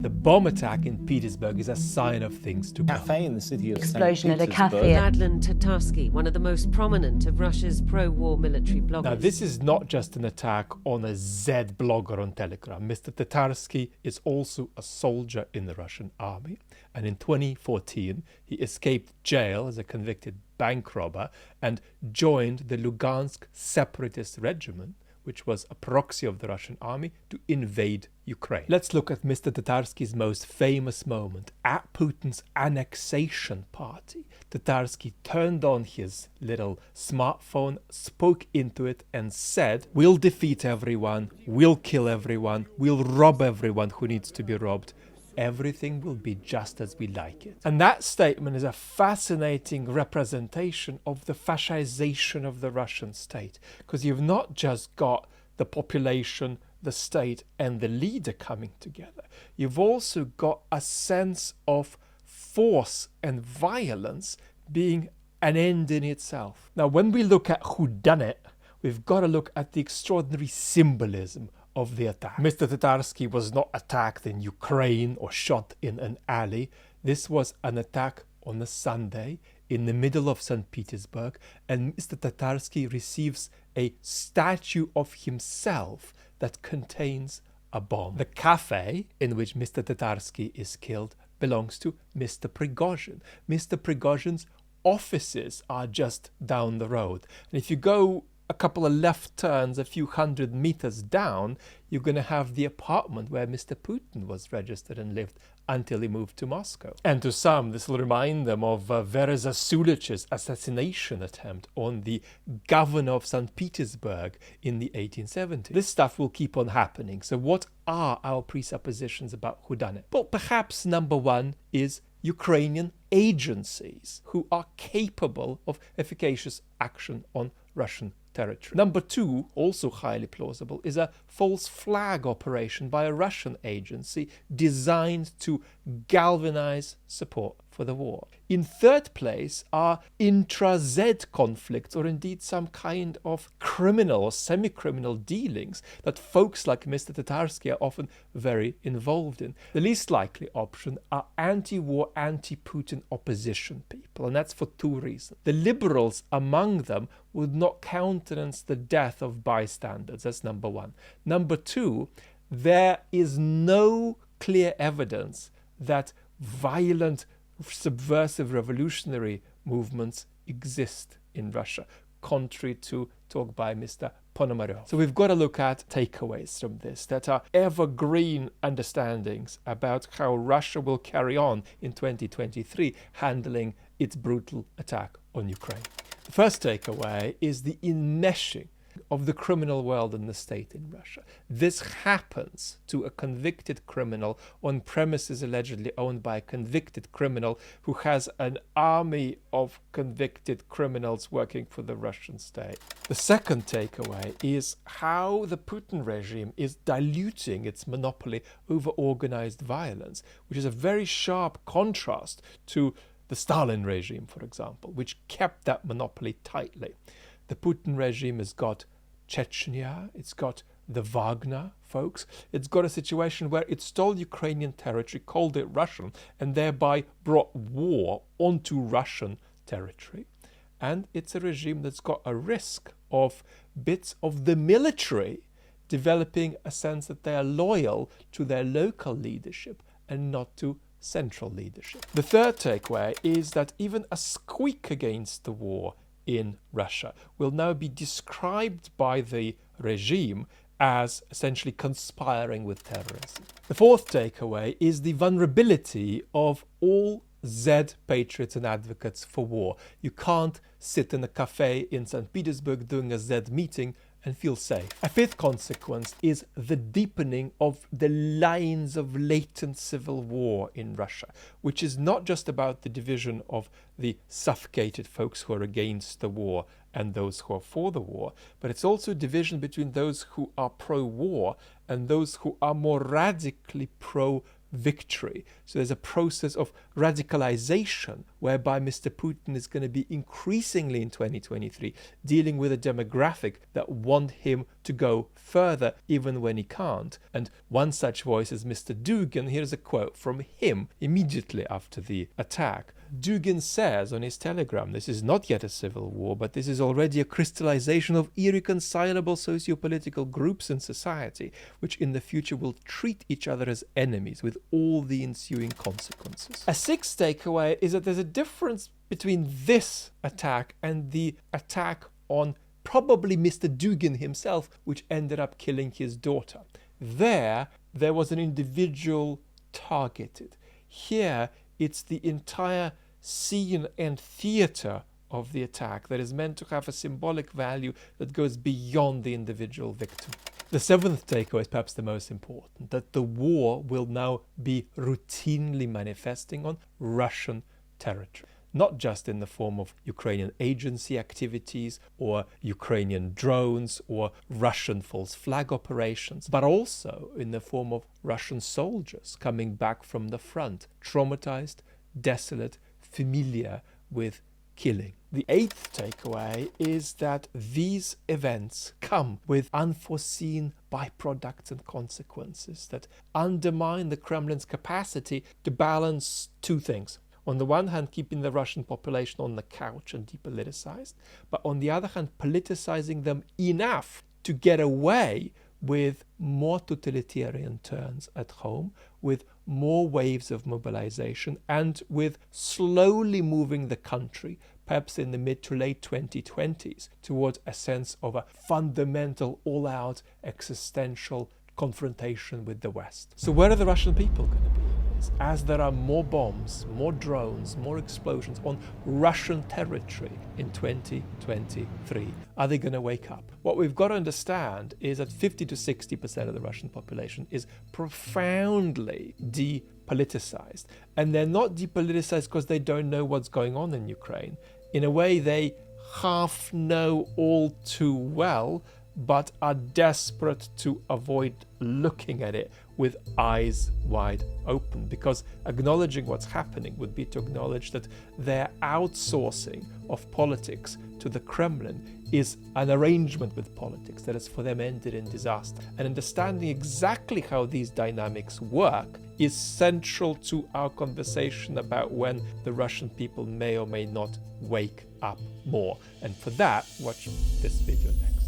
The bomb attack in Petersburg is a sign of things to come. Cafe in the city of Explosion St at a Petersburg. cafe. Vlad Tatarsky, one of the most prominent of Russia's pro-war military bloggers. Now, this is not just an attack on a Z blogger on Telegram. Mr. Tatarsky is also a soldier in the Russian army. And in 2014, he escaped jail as a convicted bank robber and joined the Lugansk separatist regiment, which was a proxy of the Russian army, to invade Ukraine. Let's look at Mr. Tatarsky's most famous moment. At Putin's annexation party, Tatarsky turned on his little smartphone, spoke into it and said, "We'll defeat everyone, we'll kill everyone, we'll rob everyone who needs to be robbed. Everything will be just as we like it." And that statement is a fascinating representation of the fascization of the Russian state, because you've not just got the population, the state, and the leader coming together. You've also got a sense of force and violence being an end in itself. Now, when we look at who done it, we've got to look at the extraordinary symbolism of the attack. Mr. Tatarsky was not attacked in Ukraine or shot in an alley. This was an attack on a Sunday in the middle of St. Petersburg, and Mr. Tatarsky receives a statue of himself that contains a bomb. The cafe in which Mr. Tatarsky is killed belongs to Mr. Prigozhin. Mr. Prigozhin's offices are just down the road. And if you go a couple of left turns a few hundred meters down, you're going to have the apartment where Mr. Putin was registered and lived until he moved to Moscow. And to some, this will remind them of Vereza Sulich's assassination attempt on the governor of St. Petersburg in the 1870s. This stuff will keep on happening. So what are our presuppositions about whodunit? Well, perhaps number one is Ukrainian agencies who are capable of efficacious action on Russian territory. Number two, also highly plausible, is a false flag operation by a Russian agency designed to galvanize support for the war. In third place are intra-Z conflicts, or indeed some kind of criminal or semi-criminal dealings that folks like Mr. Tatarsky are often very involved in. The least likely option are anti-war, anti-Putin opposition people, and that's for two reasons. The liberals among them would not countenance the death of bystanders. That's number one. Number two, there is no clear evidence that violent subversive revolutionary movements exist in Russia, contrary to talk by Mr. Ponomarev. So we've got to look at takeaways from this that are evergreen understandings about how Russia will carry on in 2023 handling its brutal attack on Ukraine. The first takeaway is the enmeshing of the criminal world and the state in Russia. This happens to a convicted criminal on premises allegedly owned by a convicted criminal who has an army of convicted criminals working for the Russian state. The second takeaway is how the Putin regime is diluting its monopoly over organized violence, which is a very sharp contrast to the Stalin regime, for example, which kept that monopoly tightly. The Putin regime has got Chechnya, it's got the Wagner folks, it's got a situation where it stole Ukrainian territory, called it Russian, and thereby brought war onto Russian territory. And it's a regime that's got a risk of bits of the military developing a sense that they are loyal to their local leadership and not to central leadership. The third takeaway is that even a squeak against the war in Russia will now be described by the regime as essentially conspiring with terrorism. The fourth takeaway is the vulnerability of all Z patriots and advocates for war. You can't sit in a cafe in St. Petersburg doing a Z meeting and feel safe. A fifth consequence is the deepening of the lines of latent civil war in Russia, which is not just about the division of the suffocated folks who are against the war and those who are for the war, but it's also division between those who are pro-war and those who are more radically pro-victory. So there's a process of radicalization whereby Mr. Putin is going to be increasingly in 2023 dealing with a demographic that want him to go further even when he can't. And one such voice is Mr. Dugin. Here's a quote from him immediately after the attack. Dugin says on his telegram, "This is not yet a civil war, but this is already a crystallization of irreconcilable socio-political groups in society, which in the future will treat each other as enemies with all the ensuing consequences." A sixth takeaway is that there's a difference between this attack and the attack on probably Mr. Dugin himself, which ended up killing his daughter. There was an individual targeted. Here, it's the entire scene and theatre of the attack that is meant to have a symbolic value that goes beyond the individual victim. The seventh takeaway is perhaps the most important, that the war will now be routinely manifesting on Russian territory. Not just in the form of Ukrainian agency activities or Ukrainian drones or Russian false flag operations, but also in the form of Russian soldiers coming back from the front, traumatized, desolate, familiar with killing. The eighth takeaway is that these events come with unforeseen byproducts and consequences that undermine the Kremlin's capacity to balance two things. On the one hand, keeping the Russian population on the couch and depoliticized, but on the other hand, politicizing them enough to get away with more totalitarian turns at home, with more waves of mobilization, and with slowly moving the country, perhaps in the mid to late 2020s, towards a sense of a fundamental, all-out, existential confrontation with the West. So where are the Russian people going to be? As there are more bombs, more drones, more explosions on Russian territory in 2023, are they going to wake up? What we've got to understand is that 50 to 60% of the Russian population is profoundly depoliticized. And they're not depoliticized because they don't know what's going on in Ukraine. In a way, they half know all too well, but are desperate to avoid looking at it with eyes wide open, because acknowledging what's happening would be to acknowledge that their outsourcing of politics to the Kremlin is an arrangement with politics that has for them ended in disaster. And understanding exactly how these dynamics work is central to our conversation about when the Russian people may or may not wake up more. And for that, watch this video next.